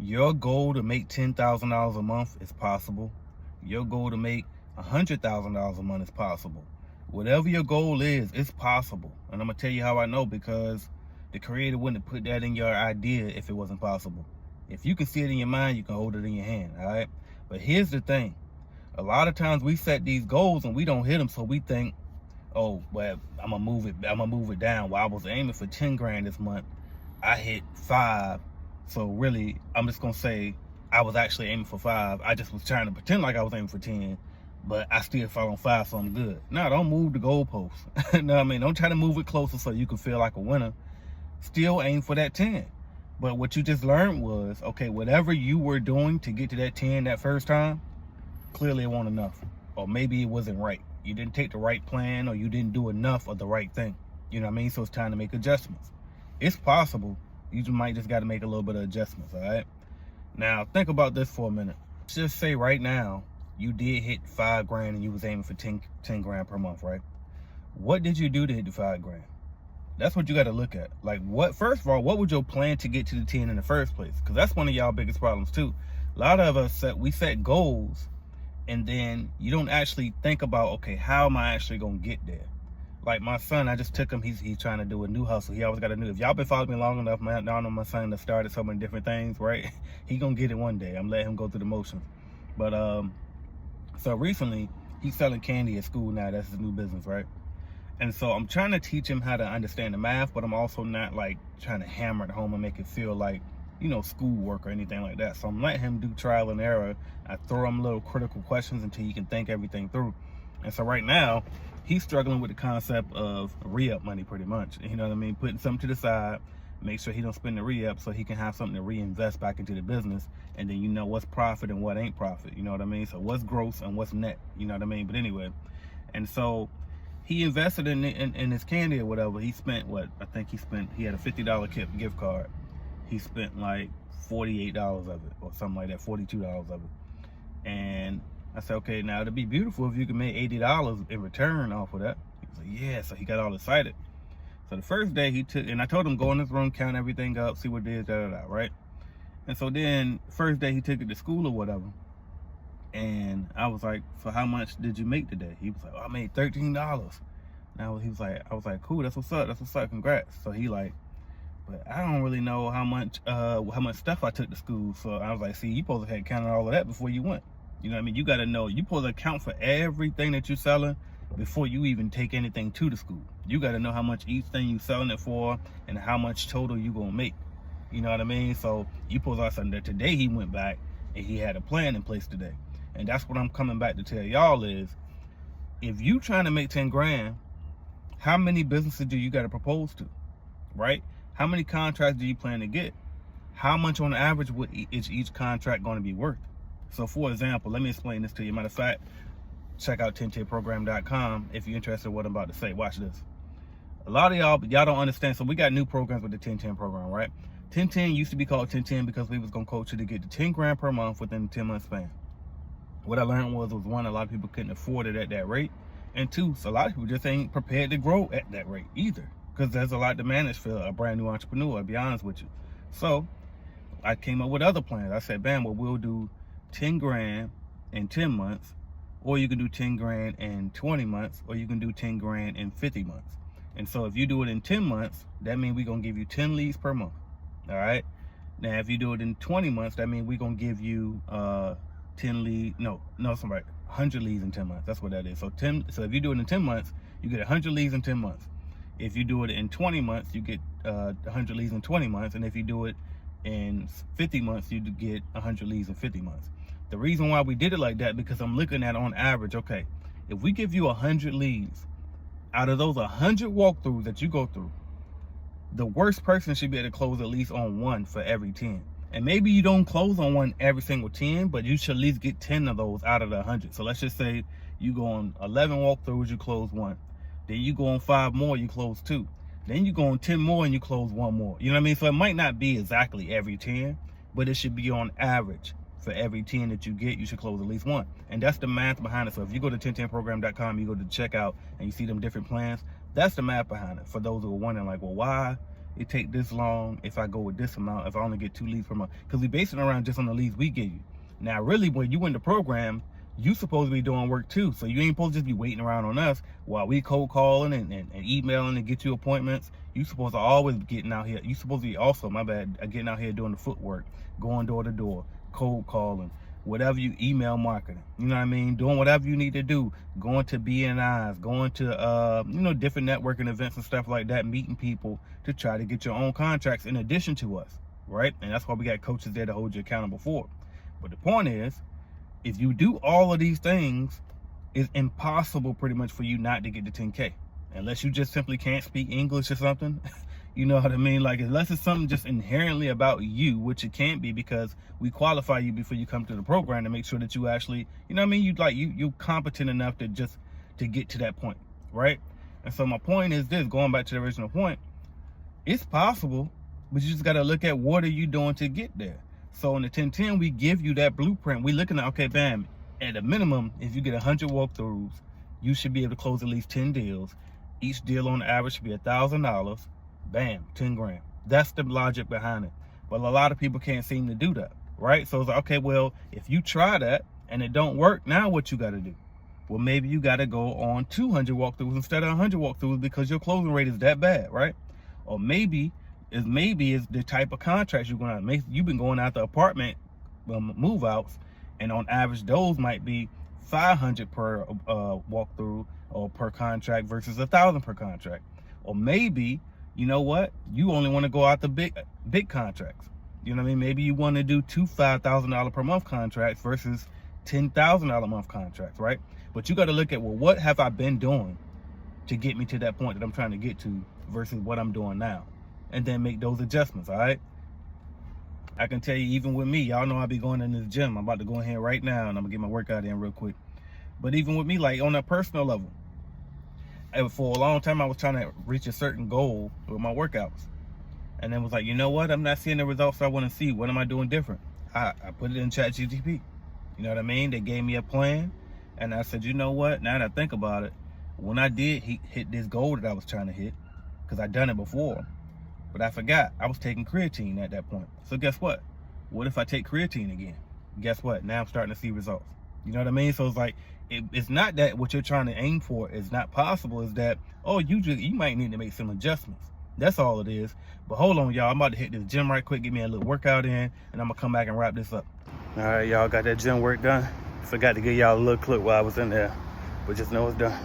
Your goal to make $10,000 a month is possible. Your goal to make $100,000 a month is possible. Whatever your goal is, it's possible. And I'm going to tell you how I know, because the creator wouldn't put that in your idea if it wasn't possible. If you can see it in your mind, you can hold it in your hand, all right? But here's the thing. A lot of times we set these goals and we don't hit them, so we think, oh, well, I'm gonna move it down. Well, I was aiming for 10 grand this month. I hit 5. So really, I'm just gonna say I was actually aiming for 5. I just was trying to pretend like I was aiming for 10, but I still fell on 5, so I'm good. No, don't move the goalpost. No, I mean, don't try to move it closer so you can feel like a winner. Still aim for that 10. But what you just learned was, okay, whatever you were doing to get to that 10 that first time, clearly it wasn't enough. Or maybe it wasn't right. You didn't take the right plan, or you didn't do enough of the right thing. You know what I mean? So it's time to make adjustments. It's possible. You just might just got to make a little bit of adjustments, all right? Now, think about this for a minute. Let's just say right now, you did hit 5 grand and you was aiming for 10 grand per month, right? What did you do to hit the 5 grand? That's what you got to look at. Like, first of all, what would your plan to get to the 10 in the first place? Because that's one of y'all biggest problems too. A lot of us set goals, and then you don't actually think about, okay, how am I actually gonna get there? Like my son, I just took him, he's trying to do a new hustle. He always got a new, if y'all been following me long enough, man, y'all know my son that started so many different things, right? He gonna get it one day. I'm letting him go through the motions. But so recently, he's selling candy at school now. That's his new business, right? And so I'm trying to teach him how to understand the math, but I'm also not like trying to hammer it home and make it feel like, you know, schoolwork or anything like that. So I'm letting him do trial and error. I throw him little critical questions until he can think everything through. And so right now, he's struggling with the concept of re-up money pretty much. You know what I mean? Putting something to the side, make sure he don't spend the re-up so he can have something to reinvest back into the business. And then you know what's profit and what ain't profit. You know what I mean? So what's gross and what's net. You know what I mean? But anyway, and so he invested in his candy or whatever. He spent what? I think he had a $50 gift card. He spent like $48 of it or something like that, $42 of it. And I said, okay, now it'd be beautiful if you could make $80 in return off of that. He was like, yeah, so he got all excited. So the first day he took, and I told him, go in this room, count everything up, see what it is, right? And so then first day he took it to school or whatever. And I was like, so how much did you make today? He was like, oh, I made $13. Now I was like, cool, that's what's up, congrats. So he like, but I don't really know how much stuff I took to school. So I was like, see, you supposed to have counted all of that before you went. You know what I mean? You got to know, you supposed to account for everything that you're selling before you even take anything to the school. You got to know how much each thing you selling it for and how much total you going to make. You know what I mean? So you supposed to say that today he went back and he had a plan in place today. And that's what I'm coming back to tell y'all is, if you trying to make 10 grand, how many businesses do you got to propose to, right? How many contracts do you plan to get? How much on average is each contract going to be worth? So for example, let me explain this to you. Matter of fact, check out 1010program.com if you're interested in what I'm about to say. Watch this. A lot of y'all don't understand. So we got new programs with the 1010 program, right? 1010 used to be called 1010 because we was going to coach you to get to 10 grand per month within a 10-month span. What I learned was one, a lot of people couldn't afford it at that rate. And two, so a lot of people just ain't prepared to grow at that rate either, because there's a lot to manage for a brand new entrepreneur, I'll be honest with you. So I came up with other plans. I said, bam, well, we'll do 10 grand in 10 months, or you can do 10 grand in 20 months, or you can do 10 grand in 50 months. And so if you do it in 10 months, that means we're going to give you 10 leads per month. All right. Now, if you do it in 20 months, that means we're going to give you 100 leads in 10 months. That's what that is. So if you do it in 10 months, you get 100 leads in 10 months. If you do it in 20 months, you get 100 leads in 20 months. And if you do it in 50 months, you get 100 leads in 50 months. The reason why we did it like that, because I'm looking at on average, okay, if we give you 100 leads, out of those 100 walkthroughs that you go through, the worst person should be able to close at least on one for every 10. And maybe you don't close on one every single 10, but you should at least get 10 of those out of the 100. So let's just say you go on 11 walkthroughs, you close one. Then you go on 5 more, you close 2. Then you go on 10 more and you close 1 more. You know what I mean? So it might not be exactly every 10, but it should be on average. For every 10 that you get, you should close at least 1. And that's the math behind it. So if you go to 1010program.com, you go to checkout and you see them different plans, that's the math behind it. For those who are wondering like, well, why it take this long if I go with this amount, if I only get 2 leads per month. Because we base it around just on the leads we give you. Now, really, when you in the program, you supposed to be doing work too. So you ain't supposed to just be waiting around on us while we cold calling and emailing and get you appointments. You supposed to always be getting out here. You supposed to be also, my bad, getting out here doing the footwork, going door to door, cold calling, whatever you, email marketing, you know what I mean? Doing whatever you need to do, going to BNIs, going to, different networking events and stuff like that, meeting people to try to get your own contracts in addition to us, right? And that's why we got coaches there to hold you accountable for. But the point is, if you do all of these things, it's impossible pretty much for you not to get to 10K. Unless you just simply can't speak English or something. You know what I mean? Like, unless it's something just inherently about you, which it can't be, because we qualify you before you come to the program to make sure that you actually, you know what I mean? You're competent enough to get to that point, right? And so my point is this, going back to the original point, it's possible, but you just got to look at what are you doing to get there. So in the 1010, we give you that blueprint. We're looking at, okay, bam, at a minimum, if you get 100 walkthroughs, you should be able to close at least 10 deals. Each deal on average should be $1,000. Bam, 10 grand. That's the logic behind it. But a lot of people can't seem to do that, right? So it's like, okay, well, if you try that and it don't work, now what you got to do? Well, maybe you got to go on 200 walkthroughs instead of 100 walkthroughs because your closing rate is that bad, right? Or maybe is the type of contracts you're going to make. You've been going out the apartment move outs, and on average, those might be 500 per walkthrough or per contract versus 1,000 per contract. Or maybe, you know what, you only want to go out the big contracts. You know what I mean? Maybe you want to do 2 $5,000 per month contracts versus $10,000 a month contracts, right? But you got to look at, well, what have I been doing to get me to that point that I'm trying to get to versus what I'm doing now, and then make those adjustments. All right. I can tell you, even with me, y'all know I be going in this gym. I'm about to go in here right now, and I'm gonna get my workout in real quick. But even with me, like on a personal level, for a long time I was trying to reach a certain goal with my workouts, and then was like, you know what, I'm not seeing the results I want to see. What am I doing different? I put it in ChatGPT. You know what I mean? They gave me a plan, and I said, you know what, now that I think about it, when I did hit this goal that I was trying to hit, because I'd done it before, but I forgot I was taking creatine at that point. So guess what? What if I take creatine again? Guess what? Now I'm starting to see results. You know what I mean? So it's like, it's not that what you're trying to aim for is not possible. It's that, oh, you might need to make some adjustments. That's all it is. But hold on, y'all. I'm about to hit this gym right quick, get me a little workout in, and I'm gonna come back and wrap this up. All right, y'all, got that gym work done. Forgot to give y'all a little clip while I was in there, but just know it's done.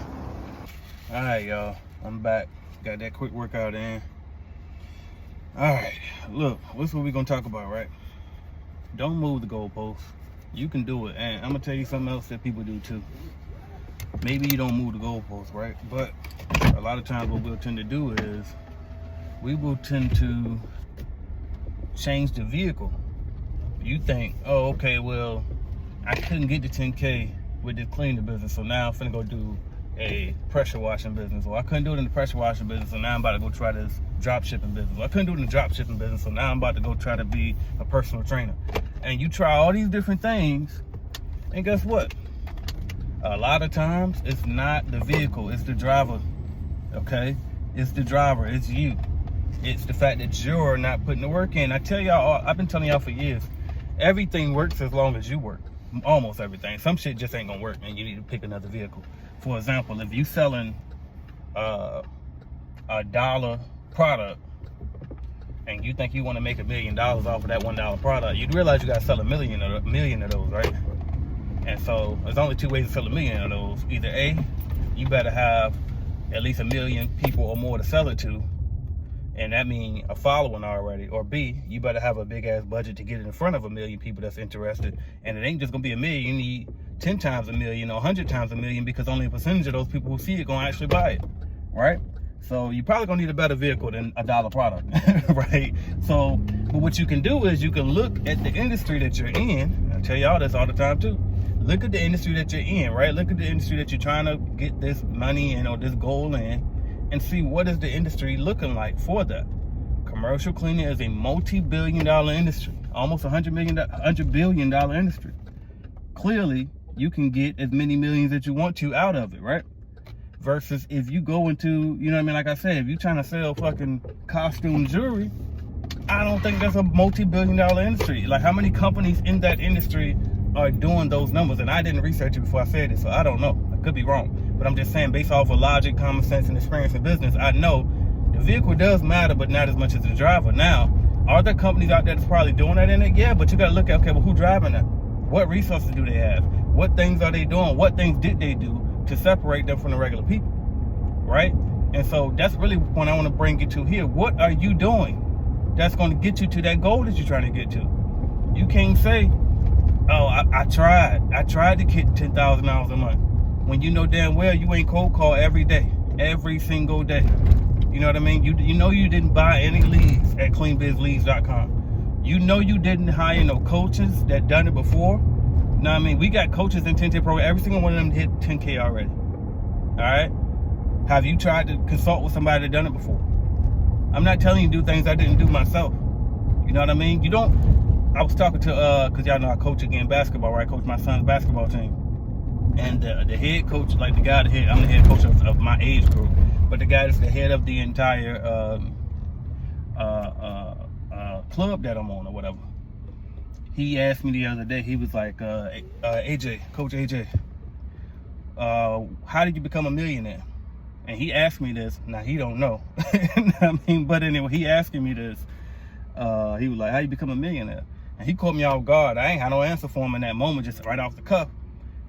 All right, y'all, I'm back. Got that quick workout in. All right, look, what's what we're gonna talk about, right? Don't move the goalposts. You can do it, and I'm gonna tell you something else that people do too. Maybe you don't move the goalposts, right? But a lot of times what we'll tend to do is we will tend to change the vehicle. You think, oh, okay, well, I couldn't get to 10K with this cleaning business, so now I'm finna go do a pressure washing business. Or I couldn't do it in the pressure washing business, so now I'm about to go try this drop shipping business. Or I couldn't do it in the drop shipping business, so now I'm about to go try to be a personal trainer. And you try all these different things, and guess what? A lot of times, it's not the vehicle, it's the driver, okay? It's the driver, it's you. It's the fact that you're not putting the work in. I tell y'all, I've been telling y'all for years, everything works as long as you work. Almost everything. Some shit just ain't gonna work, and you need to pick another vehicle. For example, if you selling a $1 product, and you think you want to make $1 million off of that $1 product, you realize you got to sell a million of those, right? And so there's only 2 ways to sell 1 million of those. Either A, you better have at least 1 million people or more to sell it to, and that means a following already. Or B, you better have a big ass budget to get it in front of 1 million people that's interested. And it ain't just gonna be 1 million. You need 10 times 1 million or 100 times 1 million, because only a percentage of those people who see it gonna actually buy it, right? So you probably gonna need a better vehicle than a $1 product, right? So, but what you can do is you can look at the industry that you're in. I tell y'all this all the time too. Look at the industry that you're in, right? Look at the industry that you're trying to get this money in or this goal in, and see what is the industry looking like for that. Commercial cleaning is a multi-billion-dollar industry, almost $100 billion industry. Clearly, you can get as many millions that you want to out of it, right? Versus if you go into, you know what I mean, like I said, if you're trying to sell fucking costume jewelry, I don't think that's a multi-billion-dollar industry. Like, how many companies in that industry are doing those numbers? And I didn't research it before I said it, so I don't know. I could be wrong. But I'm just saying, based off of logic, common sense, and experience in business, I know the vehicle does matter, but not as much as the driver. Now, are there companies out there that's probably doing that in it? Yeah, but you got to look at, okay, well, who's driving that? What resources do they have? What things are they doing? What things did they do to separate them from the regular people, right? And so that's really what I want to bring you to here. What are you doing that's going to get you to that goal that you're trying to get to? You can't say, oh, I tried to get $10,000 a month, when you know damn well you ain't cold call every day, every single day. You know what I mean? You know you didn't buy any leads at cleanbizleads.com. You know you didn't hire no coaches that done it before. You know what I mean? We got coaches in 10K program. Every single one of them hit 10K already. All right? Have you tried to consult with somebody that done it before? I'm not telling you to do things I didn't do myself. You know what I mean? You don't. I was talking to, because y'all know I coach again basketball, right? I coach my son's basketball team. And the head coach, like the guy, I'm the head coach of my age group. But the guy that's the head of the entire club that I'm on or whatever, he asked me the other day, he was like, AJ, Coach AJ, how did you become a millionaire? And he asked me this. Now, he don't know. I mean, but anyway, he asking me this. He was like, how you become a millionaire? And he caught me off guard. I ain't had no answer for him in that moment, just right off the cuff.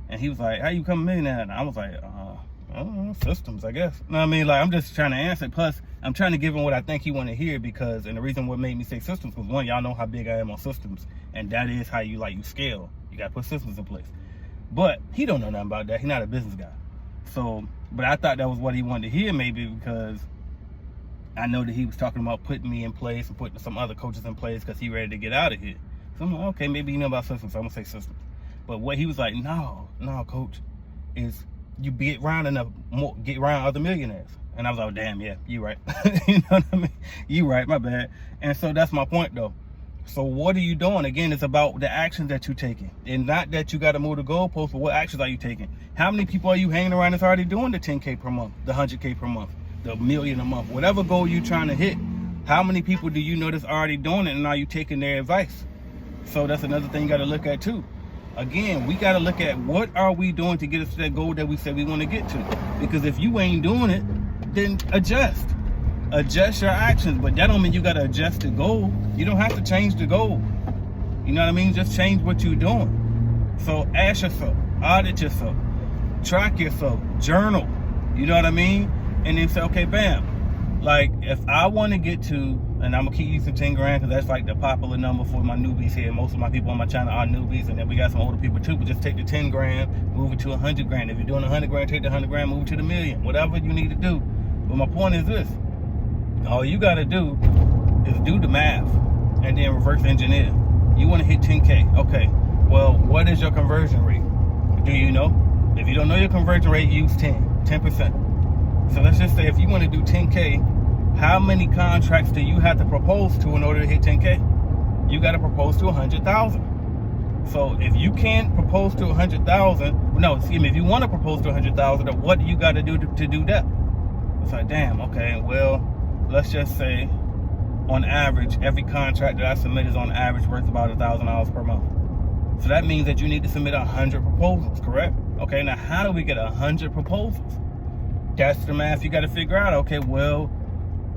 And he was like, how you become a millionaire? And I was like, I don't know, systems, I guess. You know what I mean? Like, I'm just trying to answer. Plus, I'm trying to give him what I think he want to hear, because, and the reason what made me say systems was, one, y'all know how big I am on systems. And that is how you scale. You got to put systems in place. But he don't know nothing about that. He's not a business guy. So, but I thought that was what he wanted to hear, maybe, because I know that he was talking about putting me in place and putting some other coaches in place because he ready to get out of here. So I'm like, okay, maybe you know about systems, so I'm going to say systems. But what he was like, no, coach, is you get around other millionaires. And I was like, damn, yeah, you right. You know what I mean? You right, my bad. And so that's my point, though. So what are you doing? Again, it's about the actions that you're taking. And not that you got to move the goalpost, but what actions are you taking? How many people are you hanging around that's already doing the 10K per month, the 100K per month, the million a month, whatever goal you're trying to hit? How many people do you know that's already doing it, and are you taking their advice? So that's another thing you got to look at, too. Again, we got to look at what are we doing to get us to that goal that we said we want to get to. Because if you ain't doing it, then adjust your actions. But that don't mean you got to adjust the goal. You don't have to change the goal. You know what I mean? Just change what you're doing. So ask yourself, audit yourself, track yourself, journal. You know what I mean? And then say, okay, bam. Like, if I want to get to, and I'm going to keep using 10 grand because that's like the popular number for my newbies here. Most of my people on my channel are newbies, and then we got some older people too. But just take the 10 grand, move it to 100 grand. If you're doing 100 grand, take the 100 grand, move it to the million. Whatever you need to do. But my point is this. All you got to do is do the math and then reverse engineer. You want to hit 10K. Okay, well, what is your conversion rate? Do you know? If you don't know your conversion rate, use 10%. So let's just say if you want to do 10K, how many contracts do you have to propose to in order to hit 10K? You got to propose to 100,000. So if you can't propose to 100,000, no, excuse me, if you want to propose to 100,000, then what do you got to do to do that? It's like, damn, okay, well, let's just say on average, every contract that I submit is on average worth about $1,000 per month. So that means that you need to submit 100 proposals, correct? Okay, now how do we get 100 proposals? That's the math you got to figure out. Okay, well,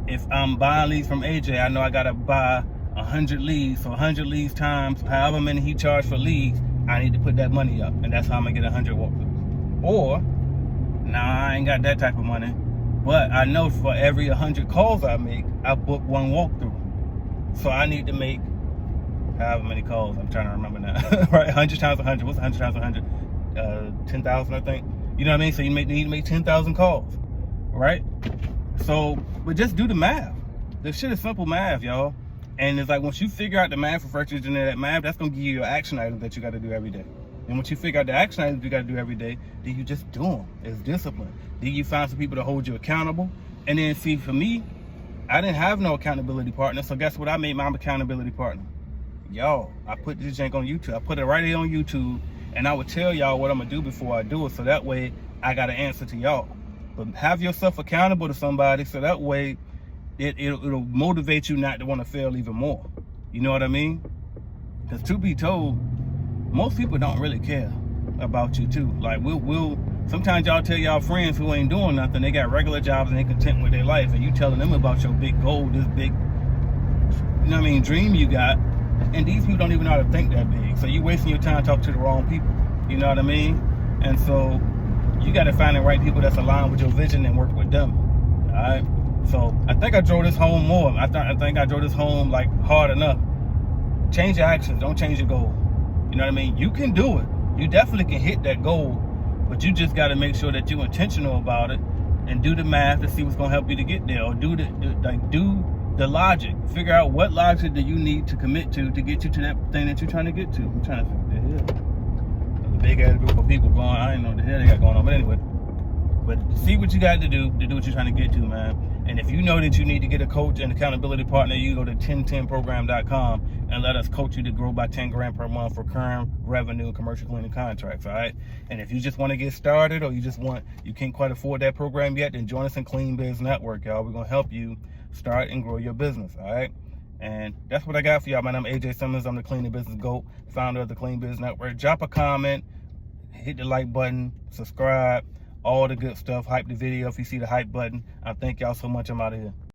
if I'm buying leads from AJ, I know I got to buy 100 leads. So 100 leads times however many he charged for leads, I need to put that money up. And that's how I'm going to get 100 walkthroughs. Or, nah, I ain't got that type of money. But I know for every 100 calls I make, I book one walkthrough. So I need to make however many calls. I'm trying to remember now. Right, 100 times 100. What's 100 times 100? 10,000, I think. You know what I mean? So you need to make 10,000 calls, right? So, but just do the math. This shit is simple math, y'all. And it's like, once you figure out the math, reverse engineer that math, that's gonna give you your action items that you gotta do every day. And once you figure out the action items you gotta do every day, then you just do them. It's discipline. Then you find some people to hold you accountable. And then see, for me, I didn't have no accountability partner. So guess what? I made my accountability partner. Y'all, I put this jank on YouTube. I put it right here on YouTube. And I would tell y'all what I'm gonna do before I do it. So that way I got an answer to y'all. But have yourself accountable to somebody, so that way it'll motivate you not to want to fail even more. You know what I mean? Because to be told, most people don't really care about you too. Like we'll sometimes y'all tell y'all friends who ain't doing nothing, they got regular jobs and they content with their life, and you telling them about your big goal, this big, you know what I mean, dream you got, and these people don't even know how to think that big. So you wasting your time talking to the wrong people. You know what I mean? And so you got to find the right people that's aligned with your vision and work with them. All right. So I think I drove this home more. I think I drove this home like hard enough. Change your actions. Don't change your goal. You know what I mean? You can do it. You definitely can hit that goal, but you just got to make sure that you're intentional about it and do the math to see what's going to help you to get there, or do the logic. Figure out what logic do you need to commit to get you to that thing that you're trying to get to. I'm trying to figure the hell. There's a big ass group of people going. I didn't know what the hell they got going on, but anyway. But see what you got to do what you're trying to get to, man. And if you know that you need to get a coach and accountability partner, you go to 1010program.com and let us coach you to grow by 10 grand per month for current revenue and commercial cleaning contracts, all right? And if you just want to get started, or you can't quite afford that program yet, then join us in Clean Biz Network, y'all. We're going to help you start and grow your business, all right? And that's what I got for y'all, man. I'm AJ Simmons. I'm the Cleaning Business GOAT, founder of the Clean Biz Network. Drop a comment, hit the like button, subscribe, all the good stuff. Hype the video if you see the hype button. I thank y'all so much. I'm out of here.